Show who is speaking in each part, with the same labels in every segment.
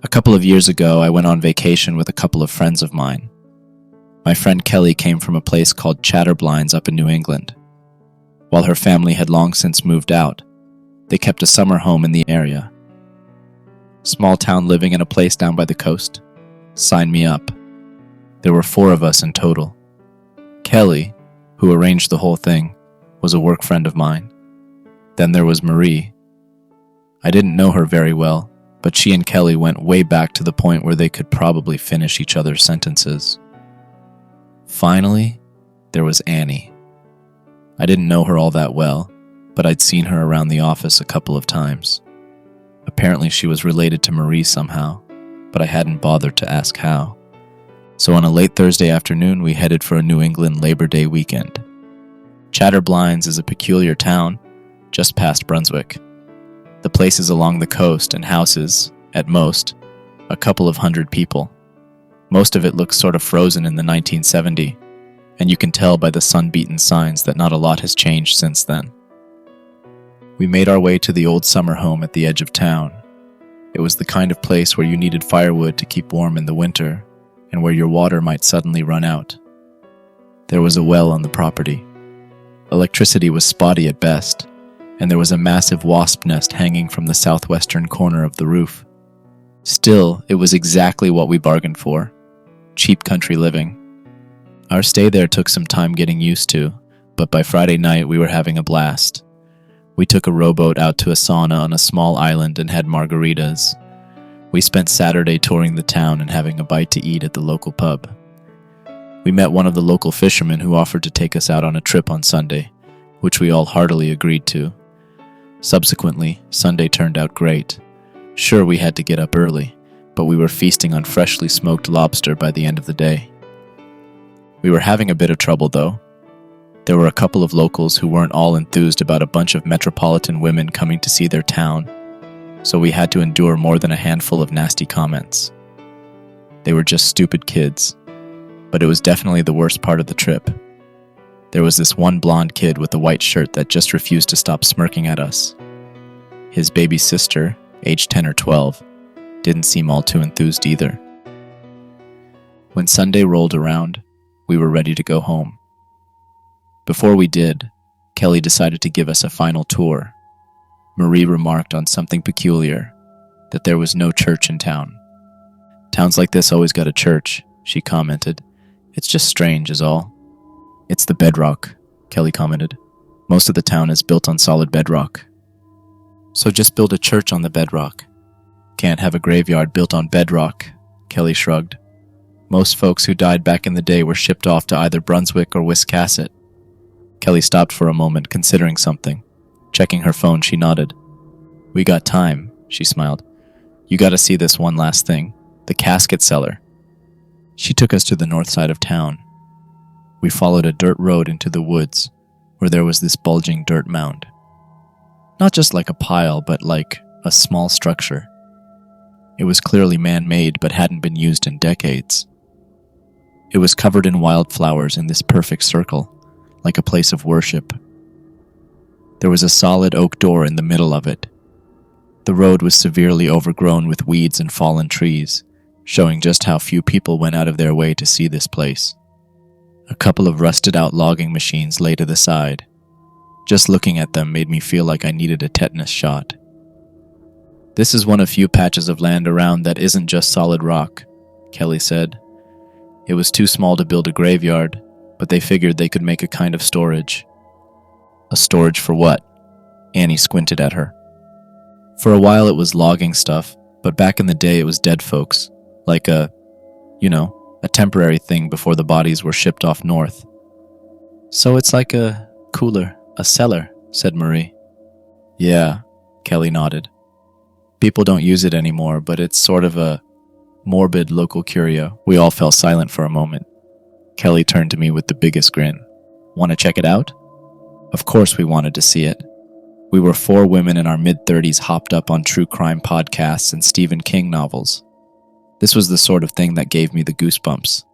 Speaker 1: A couple of years ago, I went on vacation with a couple of friends of mine. My friend Kelly came from a place called Chatterblinds up in New England. While her family had long since moved out, they kept a summer home in the area. Small town living in a place down by the coast. Sign me up. There were 4 of us in total. Kelly, who arranged the whole thing, was a work friend of mine. Then there was Marie. I didn't know her very well, but she and Kelly went way back to the point where they could probably finish each other's sentences. Finally, there was Annie. I didn't know her all that well, but I'd seen her around the office a couple of times. Apparently she was related to Marie somehow, but I hadn't bothered to ask how. So on a late Thursday afternoon, we headed for a New England Labor Day weekend. Chatterblinds is a peculiar town, just past Brunswick. The place is along the coast and houses, at most, a couple of hundred people. Most of it looks sort of frozen in the 1970s, and you can tell by the sun-beaten signs that not a lot has changed since then. We made our way to the old summer home at the edge of town. It was the kind of place where you needed firewood to keep warm in the winter, and where your water might suddenly run out. There was a well on the property. Electricity was spotty at best, and there was a massive wasp nest hanging from the southwestern corner of the roof. Still, it was exactly what we bargained for. Cheap country living. Our stay there took some time getting used to, but by Friday night we were having a blast. We took a rowboat out to a sauna on a small island and had margaritas. We spent Saturday touring the town and having a bite to eat at the local pub. We met one of the local fishermen who offered to take us out on a trip on Sunday, which we all heartily agreed to. Subsequently, Sunday turned out great. Sure, we had to get up early, but we were feasting on freshly smoked lobster by the end of the day. We were having a bit of trouble, though. There were a couple of locals who weren't all enthused about a bunch of metropolitan women coming to see their town, so we had to endure more than a handful of nasty comments. They were just stupid kids, but it was definitely the worst part of the trip. There was this one blonde kid with a white shirt that just refused to stop smirking at us. His baby sister, aged 10 or 12, didn't seem all too enthused either. When Sunday rolled around, we were ready to go home. Before we did, Kelly decided to give us a final tour. Marie remarked on something peculiar, that there was no church in town. Towns like this always got a church, she commented. It's just strange is all. It's the bedrock, Kelly commented. Most of the town is built on solid bedrock. So just build a church on the bedrock. Can't have a graveyard built on bedrock, Kelly shrugged. Most folks who died back in the day were shipped off to either Brunswick or Casket. Kelly stopped for a moment, considering something. Checking her phone, she nodded. We got time, she smiled. You gotta see this one last thing, the Casket Cellar. She took us to the north side of town. We followed a dirt road into the woods, where there was this bulging dirt mound. Not just like a pile, but like a small structure. It was clearly man-made, but hadn't been used in decades. It was covered in wildflowers in this perfect circle, like a place of worship. There was a solid oak door in the middle of it. The road was severely overgrown with weeds and fallen trees, showing just how few people went out of their way to see this place. A couple of rusted-out logging machines lay to the side. Just looking at them made me feel like I needed a tetanus shot. This is one of few patches of land around that isn't just solid rock, Kelly said. It was too small to build a graveyard, but they figured they could make a kind of storage. A storage for what? Annie squinted at her. For a while it was logging stuff, but back in the day it was dead folks, like a temporary thing before the bodies were shipped off north. So it's like a cooler, a cellar, said Marie. Yeah, Kelly nodded. People don't use it anymore, but it's sort of a morbid local curio. We all fell silent for a moment. Kelly turned to me with the biggest grin. Want to check it out? Of course we wanted to see it. We were 4 women in our mid-30s hopped up on true crime podcasts and Stephen King novels. This was the sort of thing that gave me the goosebumps.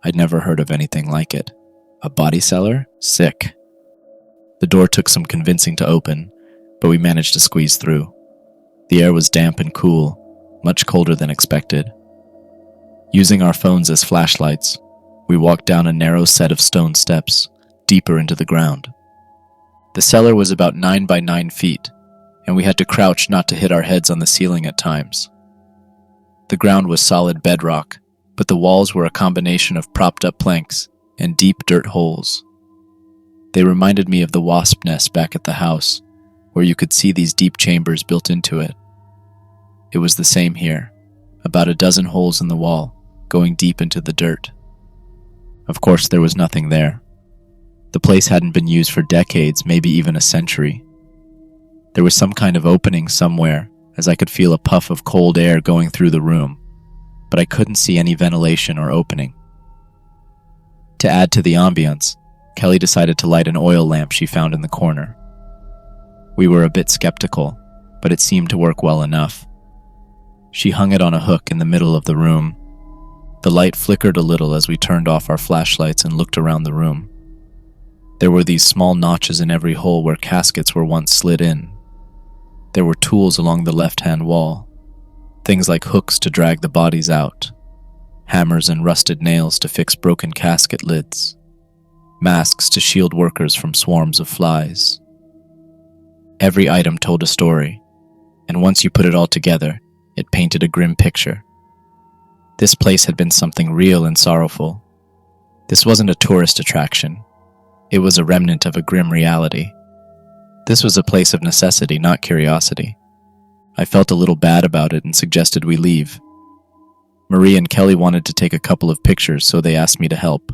Speaker 1: I'd never heard of anything like it. A body cellar? Sick. The door took some convincing to open, but we managed to squeeze through. The air was damp and cool, much colder than expected. Using our phones as flashlights, we walked down a narrow set of stone steps, deeper into the ground. The cellar was about 9 by 9 feet, and we had to crouch not to hit our heads on the ceiling at times. The ground was solid bedrock, but the walls were a combination of propped-up planks and deep dirt holes. They reminded me of the wasp nest back at the house, where you could see these deep chambers built into it. It was the same here, about a dozen holes in the wall, going deep into the dirt. Of course, there was nothing there. The place hadn't been used for decades, maybe even a century. There was some kind of opening somewhere, as I could feel a puff of cold air going through the room, but I couldn't see any ventilation or opening. To add to the ambience, Kelly decided to light an oil lamp she found in the corner. We were a bit skeptical, but it seemed to work well enough. She hung it on a hook in the middle of the room. The light flickered a little as we turned off our flashlights and looked around the room. There were these small notches in every hole where caskets were once slid in. There were tools along the left-hand wall, things like hooks to drag the bodies out, hammers and rusted nails to fix broken casket lids, masks to shield workers from swarms of flies. Every item told a story, and once you put it all together, it painted a grim picture. This place had been something real and sorrowful. This wasn't a tourist attraction. It was a remnant of a grim reality. This was a place of necessity, not curiosity. I felt a little bad about it and suggested we leave. Marie and Kelly wanted to take a couple of pictures, so they asked me to help.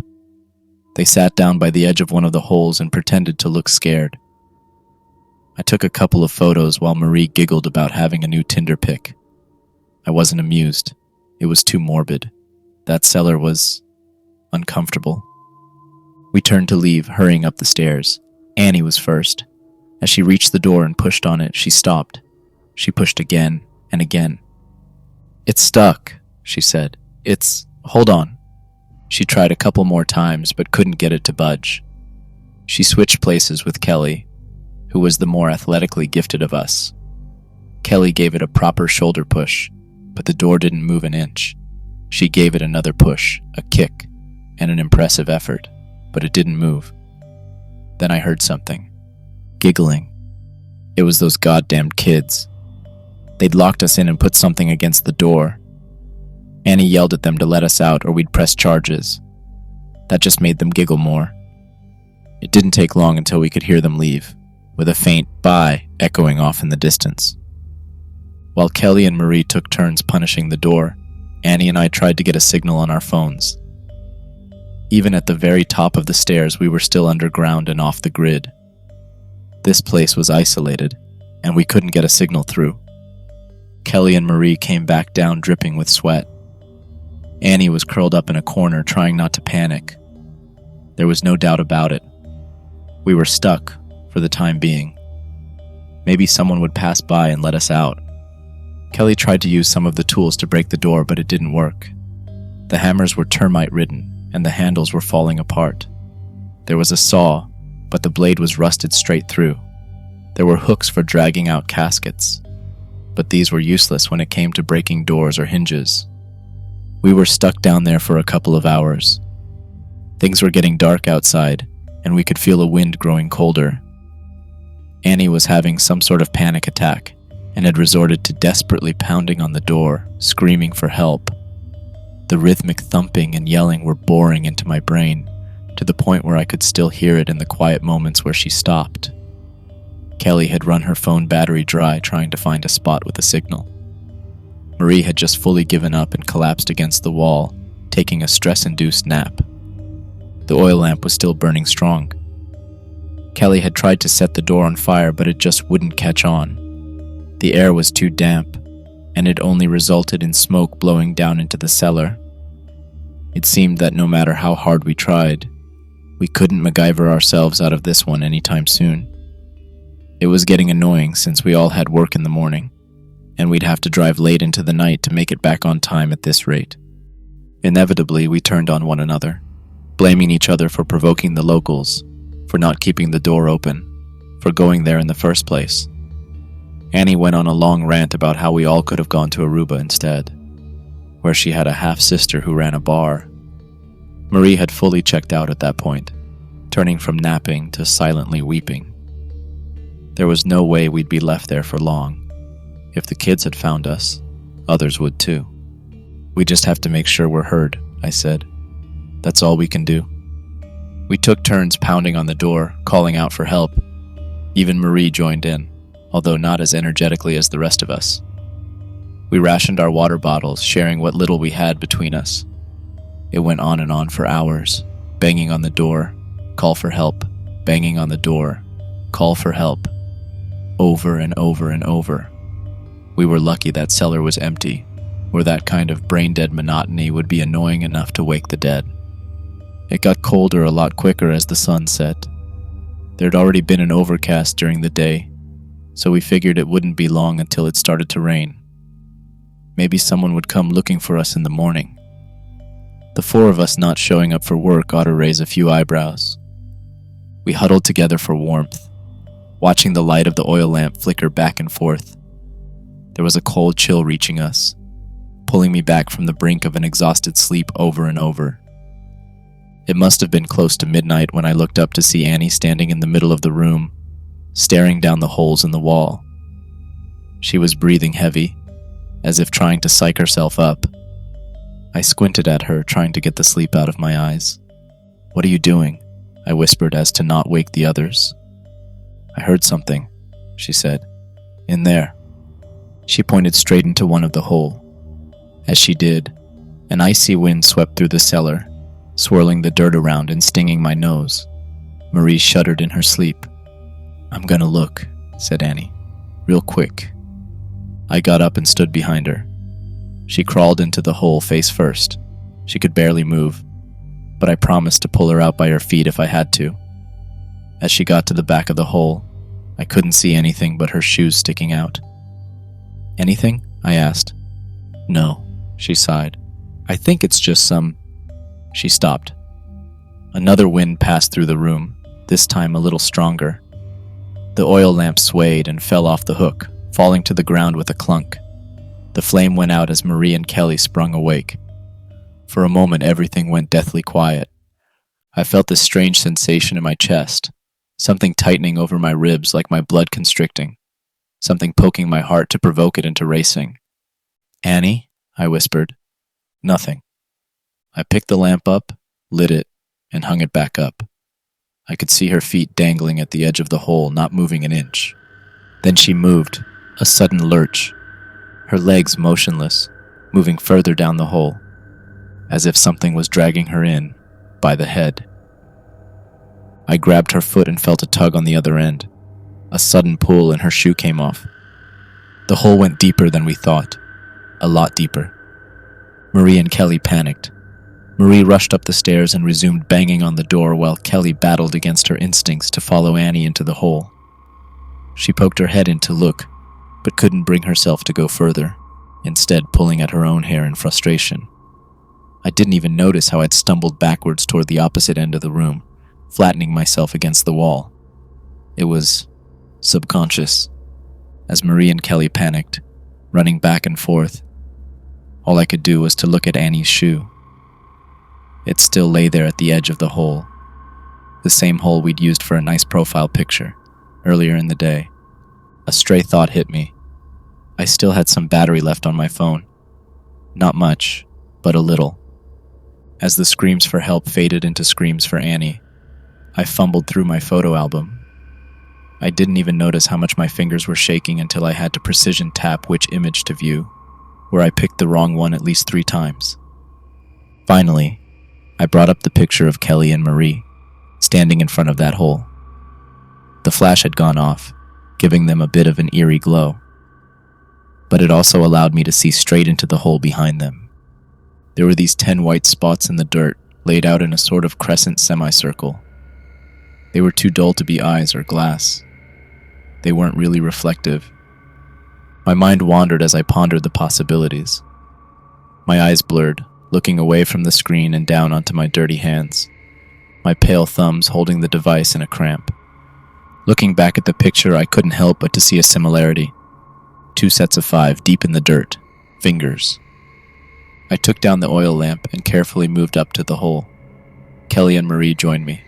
Speaker 1: They sat down by the edge of one of the holes and pretended to look scared. I took a couple of photos while Marie giggled about having a new Tinder pic. I wasn't amused. It was too morbid. That cellar was uncomfortable. We turned to leave, hurrying up the stairs. Annie was first. As she reached the door and pushed on it, she stopped. She pushed again and again. "It's stuck," she said. Hold on." She tried a couple more times, but couldn't get it to budge. She switched places with Kelly, who was the more athletically gifted of us. Kelly gave it a proper shoulder push, but the door didn't move an inch. She gave it another push, a kick, and an impressive effort, but it didn't move. Then I heard something. Giggling. It was those goddamned kids. They'd locked us in and put something against the door. Annie yelled at them to let us out or we'd press charges. That just made them giggle more. It didn't take long until we could hear them leave, with a faint bye echoing off in the distance. While Kelly and Marie took turns punishing the door, Annie and I tried to get a signal on our phones. Even at the very top of the stairs, we were still underground and off the grid. This place was isolated, and we couldn't get a signal through. Kelly and Marie came back down dripping with sweat. Annie was curled up in a corner trying not to panic. There was no doubt about it. We were stuck, for the time being. Maybe someone would pass by and let us out. Kelly tried to use some of the tools to break the door, but it didn't work. The hammers were termite-ridden, and the handles were falling apart. There was a saw, but the blade was rusted straight through. There were hooks for dragging out caskets, but these were useless when it came to breaking doors or hinges. We were stuck down there for a couple of hours. Things were getting dark outside, and we could feel a wind growing colder. Annie was having some sort of panic attack, and had resorted to desperately pounding on the door, screaming for help. The rhythmic thumping and yelling were boring into my brain, to the point where I could still hear it in the quiet moments where she stopped. Kelly had run her phone battery dry trying to find a spot with a signal. Marie had just fully given up and collapsed against the wall, taking a stress-induced nap. The oil lamp was still burning strong. Kelly had tried to set the door on fire, but it just wouldn't catch on. The air was too damp, and it only resulted in smoke blowing down into the cellar. It seemed that no matter how hard we tried, we couldn't MacGyver ourselves out of this one anytime soon. It was getting annoying since we all had work in the morning, and we'd have to drive late into the night to make it back on time at this rate. Inevitably, we turned on one another, blaming each other for provoking the locals, for not keeping the door open, for going there in the first place. Annie went on a long rant about how we all could have gone to Aruba instead, where she had a half-sister who ran a bar. Marie had fully checked out at that point, turning from napping to silently weeping. There was no way we'd be left there for long. If the kids had found us, others would too. We just have to make sure we're heard, I said. That's all we can do. We took turns pounding on the door, calling out for help. Even Marie joined in, although not as energetically as the rest of us. We rationed our water bottles, sharing what little we had between us. It went on and on for hours, banging on the door, call for help, banging on the door, call for help, over and over and over. We were lucky that cellar was empty, or that kind of brain-dead monotony would be annoying enough to wake the dead. It got colder a lot quicker as the sun set. There'd already been an overcast during the day, so we figured it wouldn't be long until it started to rain. Maybe someone would come looking for us in the morning. The four of us not showing up for work ought to raise a few eyebrows. We huddled together for warmth, watching the light of the oil lamp flicker back and forth. There was a cold chill reaching us, pulling me back from the brink of an exhausted sleep over and over. It must have been close to midnight when I looked up to see Annie standing in the middle of the room, staring down the holes in the wall. She was breathing heavy, as if trying to psych herself up. I squinted at her, trying to get the sleep out of my eyes. "What are you doing?" I whispered as to not wake the others. "I heard something," she said. "In there." She pointed straight into one of the hole. As she did, an icy wind swept through the cellar, swirling the dirt around and stinging my nose. Marie shuddered in her sleep. "I'm gonna look," said Annie. "Real quick." I got up and stood behind her. She crawled into the hole face first. She could barely move, but I promised to pull her out by her feet if I had to. As she got to the back of the hole, I couldn't see anything but her shoes sticking out. "Anything?" I asked. "No," she sighed. "I think it's just some..." She stopped. Another wind passed through the room, this time a little stronger. The oil lamp swayed and fell off the hook, falling to the ground with a clunk. The flame went out as Marie and Kelly sprung awake. For a moment, everything went deathly quiet. I felt this strange sensation in my chest, something tightening over my ribs like my blood constricting, something poking my heart to provoke it into racing. "Annie?" I whispered. Nothing. I picked the lamp up, lit it, and hung it back up. I could see her feet dangling at the edge of the hole, not moving an inch. Then she moved, a sudden lurch, her legs motionless, moving further down the hole, as if something was dragging her in by the head. I grabbed her foot and felt a tug on the other end. A sudden pull and her shoe came off. The hole went deeper than we thought, a lot deeper. Marie and Kelly panicked. Marie rushed up the stairs and resumed banging on the door while Kelly battled against her instincts to follow Annie into the hole. She poked her head in to look, but couldn't bring herself to go further, instead pulling at her own hair in frustration. I didn't even notice how I'd stumbled backwards toward the opposite end of the room, flattening myself against the wall. It was subconscious. As Marie and Kelly panicked, running back and forth, all I could do was to look at Annie's shoe. It still lay there at the edge of the hole, the same hole we'd used for a nice profile picture earlier in the day. A stray thought hit me. I still had some battery left on my phone. Not much, but a little. As the screams for help faded into screams for Annie, I fumbled through my photo album. I didn't even notice how much my fingers were shaking until I had to precision tap which image to view, where I picked the wrong one at least 3 times. Finally, I brought up the picture of Kelly and Marie, standing in front of that hole. The flash had gone off, giving them a bit of an eerie glow. But it also allowed me to see straight into the hole behind them. There were these 10 white spots in the dirt, laid out in a sort of crescent semicircle. They were too dull to be eyes or glass. They weren't really reflective. My mind wandered as I pondered the possibilities. My eyes blurred, looking away from the screen and down onto my dirty hands, my pale thumbs holding the device in a cramp. Looking back at the picture, I couldn't help but to see a similarity. 2 sets of 5 deep in the dirt. Fingers. I took down the oil lamp and carefully moved up to the hole. Kelly and Marie joined me.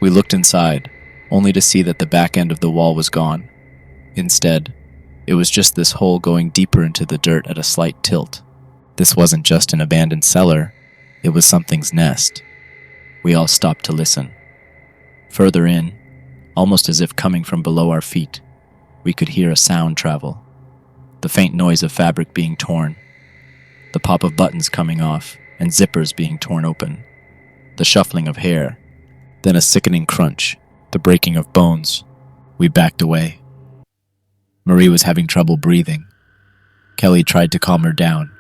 Speaker 1: We looked inside, only to see that the back end of the wall was gone. Instead, it was just this hole going deeper into the dirt at a slight tilt. This wasn't just an abandoned cellar, it was something's nest. We all stopped to listen. Further in, almost as if coming from below our feet, we could hear a sound travel. The faint noise of fabric being torn, the pop of buttons coming off and zippers being torn open, the shuffling of hair, then a sickening crunch, the breaking of bones. We backed away. Marie was having trouble breathing. Kelly tried to calm her down,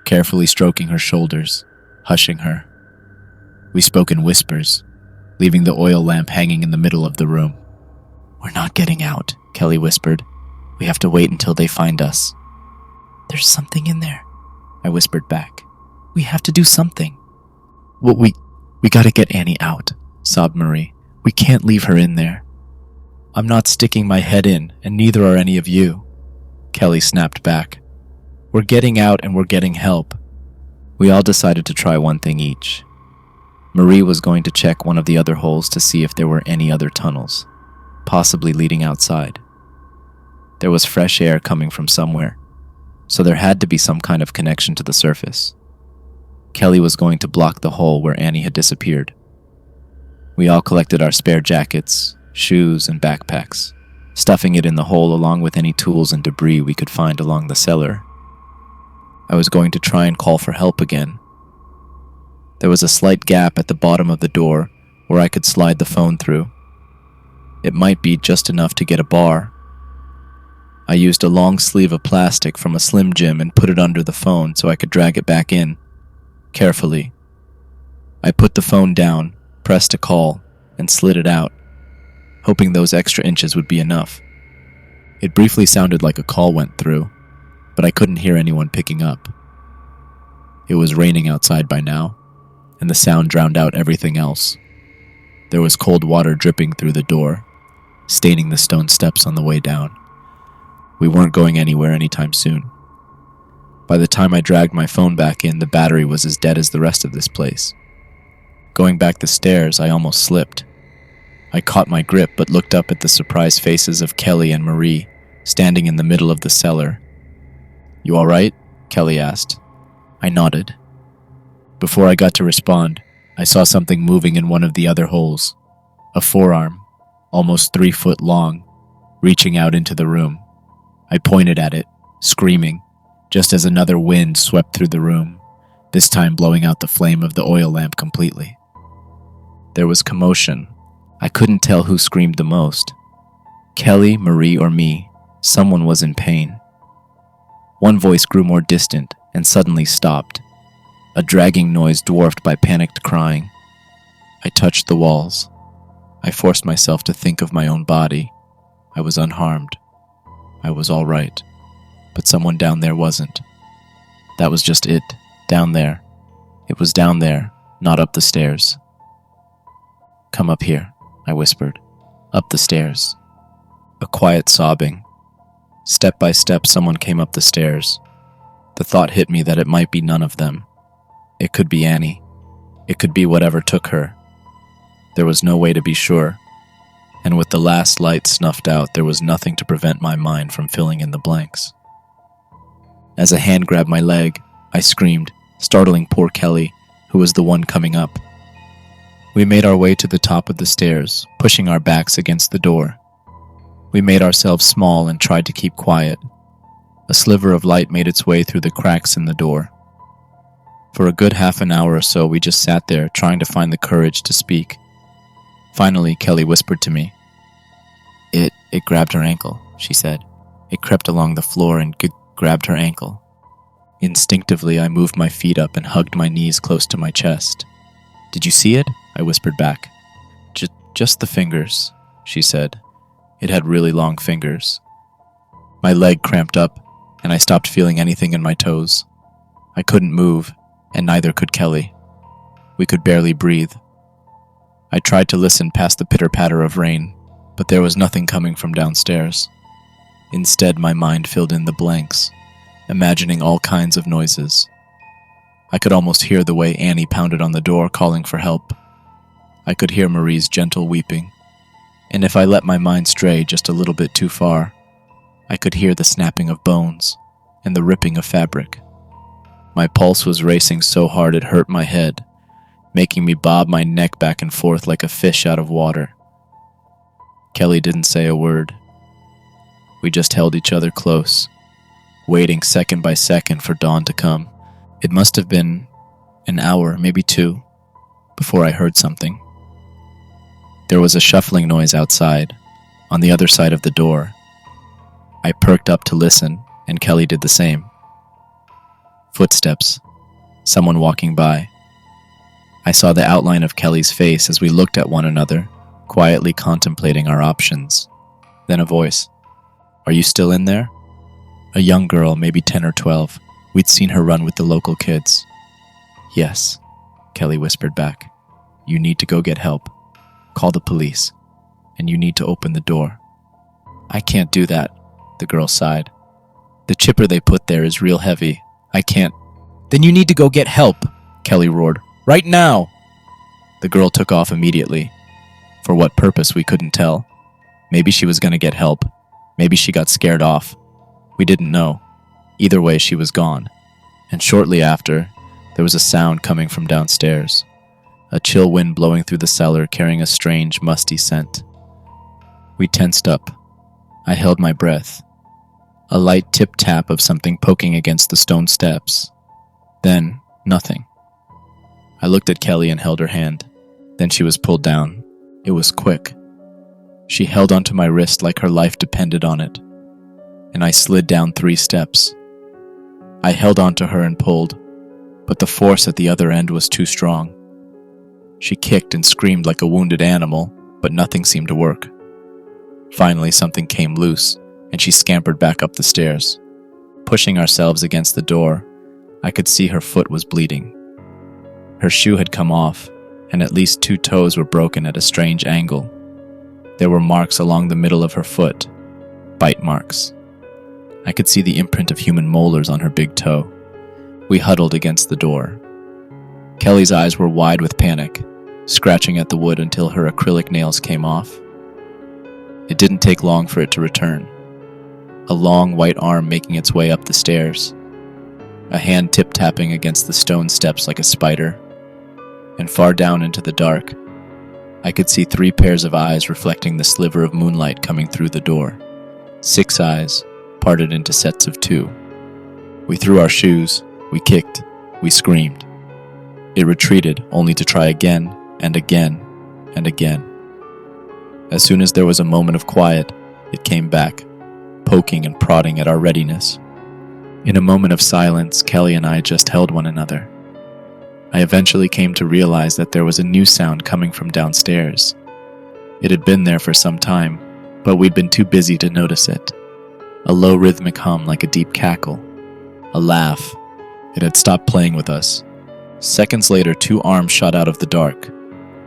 Speaker 1: carefully stroking her shoulders, hushing her. We spoke in whispers, leaving the oil lamp hanging in the middle of the room. "We're not getting out," Kelly whispered. "We have to wait until they find us." "There's something in there," I whispered back. "We have to do something." "Well, we gotta get Annie out," sobbed Marie. "We can't leave her in there." "I'm not sticking my head in, and neither are any of you," Kelly snapped back. "We're getting out and we're getting help." We all decided to try one thing each. Marie was going to check one of the other holes to see if there were any other tunnels, possibly leading outside. There was fresh air coming from somewhere, so there had to be some kind of connection to the surface. Kelly was going to block the hole where Annie had disappeared. We all collected our spare jackets, shoes, and backpacks, stuffing it in the hole along with any tools and debris we could find along the cellar. I was going to try and call for help again. There was a slight gap at the bottom of the door where I could slide the phone through. It might be just enough to get a bar. I used a long sleeve of plastic from a Slim Jim and put it under the phone so I could drag it back in. Carefully. I put the phone down, pressed a call, and slid it out, hoping those extra inches would be enough. It briefly sounded like a call went through, but I couldn't hear anyone picking up. It was raining outside by now, and the sound drowned out everything else. There was cold water dripping through the door, staining the stone steps on the way down. We weren't going anywhere anytime soon. By the time I dragged my phone back in, the battery was as dead as the rest of this place. Going back the stairs, I almost slipped. I caught my grip but looked up at the surprised faces of Kelly and Marie, standing in the middle of the cellar. "You all right?" Kelly asked. I nodded. Before I got to respond, I saw something moving in one of the other holes. A forearm, almost 3 foot long, reaching out into the room. I pointed at it, screaming, just as another wind swept through the room, this time blowing out the flame of the oil lamp completely. There was commotion. I couldn't tell who screamed the most. Kelly, Marie, or me. Someone was in pain. One voice grew more distant and suddenly stopped, a dragging noise dwarfed by panicked crying. I touched the walls. I forced myself to think of my own body. I was unharmed. I was all right. But someone down there wasn't. That was just it. Down there. It was down there, not up the stairs. "Come up here," I whispered. Up the stairs. A quiet sobbing. Step by step, someone came up the stairs. The thought hit me that it might be none of them. It could be Annie. It could be whatever took her. There was no way to be sure. And with the last light snuffed out, there was nothing to prevent my mind from filling in the blanks. As a hand grabbed my leg, I screamed, startling poor Kelly, who was the one coming up. We made our way to the top of the stairs, pushing our backs against the door. We made ourselves small and tried to keep quiet. A sliver of light made its way through the cracks in the door. For a good half an hour or so, we just sat there, trying to find the courage to speak. Finally, Kelly whispered to me. It grabbed her ankle," she said. "It crept along the floor and grabbed her ankle." Instinctively, I moved my feet up and hugged my knees close to my chest. "Did you see it?" I whispered back. Just the fingers," she said. It had really long fingers. My leg cramped up, and I stopped feeling anything in my toes. I couldn't move, and neither could Kelly. We could barely breathe. I tried to listen past the pitter-patter of rain, but there was nothing coming from downstairs. Instead, my mind filled in the blanks, imagining all kinds of noises. I could almost hear the way Annie pounded on the door calling for help. I could hear Marie's gentle weeping, and if I let my mind stray just a little bit too far, I could hear the snapping of bones and the ripping of fabric. My pulse was racing so hard it hurt my head, making me bob my neck back and forth like a fish out of water. Kelly didn't say a word. We just held each other close, waiting second by second for dawn to come. It must have been an hour, maybe 2, before I heard something. There was a shuffling noise outside, on the other side of the door. I perked up to listen, and Kelly did the same. Footsteps. Someone walking by. I saw the outline of Kelly's face as we looked at one another, quietly contemplating our options. Then a voice. "Are you still in there?" A young girl, maybe 10 or 12. We'd seen her run with the local kids. "Yes," Kelly whispered back. "You need to go get help. Call the police. And you need to open the door." "I can't do that," the girl sighed. "The chipper they put there is real heavy. I can't." "Then you need to go get help," Kelly roared. "Right now!" The girl took off immediately. For what purpose, we couldn't tell. Maybe she was going to get help. Maybe she got scared off. We didn't know. Either way, she was gone. And shortly after, there was a sound coming from downstairs. A chill wind blowing through the cellar, carrying a strange, musty scent. We tensed up. I held my breath. A light tip-tap of something poking against the stone steps. Then, nothing. I looked at Kelly and held her hand. Then she was pulled down. It was quick. She held onto my wrist like her life depended on it. And I slid down 3 steps. I held onto her and pulled, but the force at the other end was too strong. She kicked and screamed like a wounded animal, but nothing seemed to work. Finally, something came loose, and she scampered back up the stairs. Pushing ourselves against the door, I could see her foot was bleeding. Her shoe had come off, and at least 2 toes were broken at a strange angle. There were marks along the middle of her foot, bite marks. I could see the imprint of human molars on her big toe. We huddled against the door. Kelly's eyes were wide with panic, scratching at the wood until her acrylic nails came off. It didn't take long for it to return. A long white arm making its way up the stairs. A hand tip-tapping against the stone steps like a spider. And far down into the dark, I could see 3 pairs of eyes reflecting the sliver of moonlight coming through the door. 6 eyes, parted into sets of 2. We threw our shoes, we kicked, we screamed. It retreated, only to try again, and again, and again. As soon as there was a moment of quiet, it came back, poking and prodding at our readiness. In a moment of silence, Kelly and I just held one another. I eventually came to realize that there was a new sound coming from downstairs. It had been there for some time, but we'd been too busy to notice it. A low rhythmic hum like a deep cackle. A laugh. It had stopped playing with us. Seconds later, 2 arms shot out of the dark.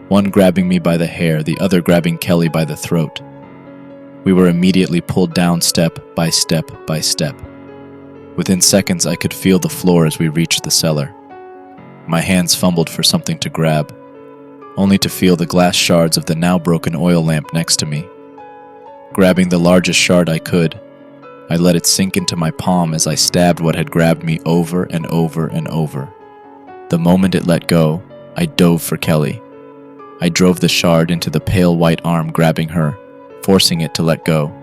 Speaker 1: One grabbing me by the hair, the other grabbing Kelly by the throat. We were immediately pulled down step by step by step. Within seconds, I could feel the floor as we reached the cellar. My hands fumbled for something to grab, only to feel the glass shards of the now broken oil lamp next to me. Grabbing the largest shard I could, I let it sink into my palm as I stabbed what had grabbed me over and over and over. The moment it let go, I dove for Kelly. I drove the shard into the pale white arm grabbing her, forcing it to let go.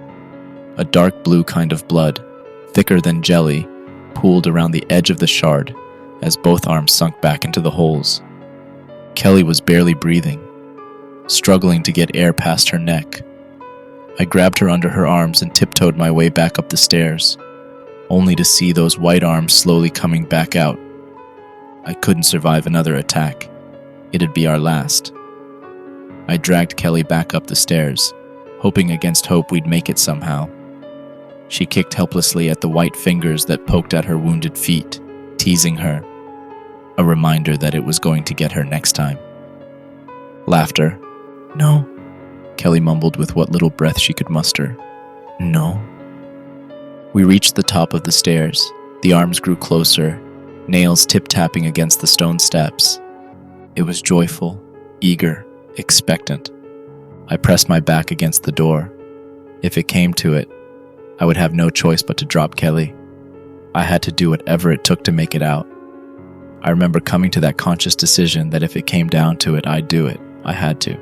Speaker 1: A dark blue kind of blood, thicker than jelly, pooled around the edge of the shard as both arms sunk back into the holes. Kelly was barely breathing, struggling to get air past her neck. I grabbed her under her arms and tiptoed my way back up the stairs, only to see those white arms slowly coming back out. I couldn't survive another attack. It'd be our last. I dragged Kelly back up the stairs, hoping against hope we'd make it somehow. She kicked helplessly at the white fingers that poked at her wounded feet, teasing her. A reminder that it was going to get her next time. Laughter. "No," Kelly mumbled with what little breath she could muster. "No." We reached the top of the stairs. The arms grew closer, nails tip-tapping against the stone steps. It was joyful, eager, expectant. I pressed my back against the door. If it came to it, I would have no choice but to drop Kelly. I had to do whatever it took to make it out. I remember coming to that conscious decision that if it came down to it, I'd do it. I had to.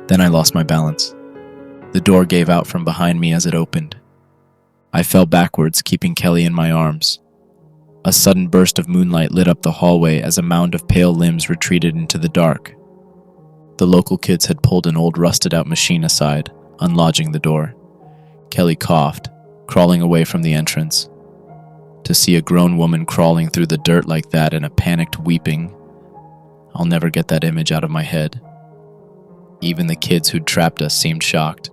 Speaker 1: Then I lost my balance. The door gave out from behind me as it opened. I fell backwards, keeping Kelly in my arms. A sudden burst of moonlight lit up the hallway as a mound of pale limbs retreated into the dark. The local kids had pulled an old rusted-out machine aside, unlodging the door. Kelly coughed, crawling away from the entrance. To see a grown woman crawling through the dirt like that and a panicked weeping, I'll never get that image out of my head. Even the kids who'd trapped us seemed shocked.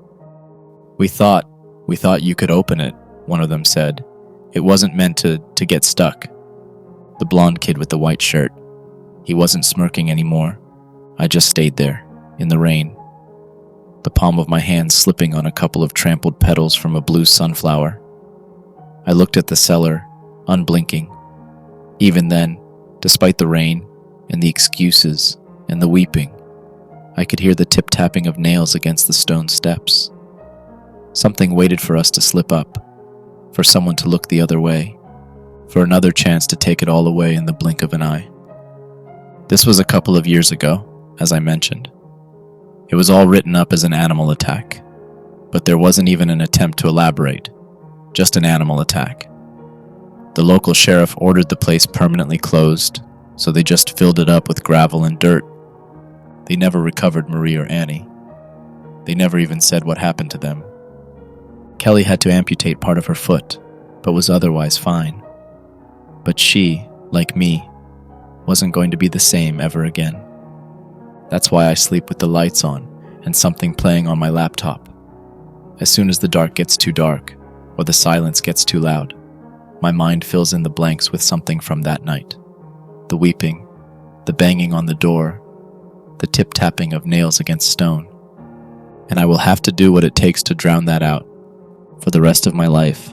Speaker 1: We thought you could open it," one of them said. "It wasn't meant to get stuck." The blonde kid with the white shirt. He wasn't smirking anymore. I just stayed there, in the rain, the palm of my hand slipping on a couple of trampled petals from a blue sunflower. I looked at the cellar, unblinking. Even then, despite the rain, and the excuses, and the weeping, I could hear the tip-tapping of nails against the stone steps. Something waited for us to slip up, for someone to look the other way, for another chance to take it all away in the blink of an eye. This was a couple of years ago, as I mentioned. It was all written up as an animal attack, but there wasn't even an attempt to elaborate, just an animal attack. The local sheriff ordered the place permanently closed, so they just filled it up with gravel and dirt. They never recovered Marie or Annie. They never even said what happened to them. Kelly had to amputate part of her foot, but was otherwise fine. But she, like me, wasn't going to be the same ever again. That's why I sleep with the lights on and something playing on my laptop. As soon as the dark gets too dark, or the silence gets too loud, my mind fills in the blanks with something from that night. The weeping, the banging on the door, the tip-tapping of nails against stone. And I will have to do what it takes to drown that out, for the rest of my life,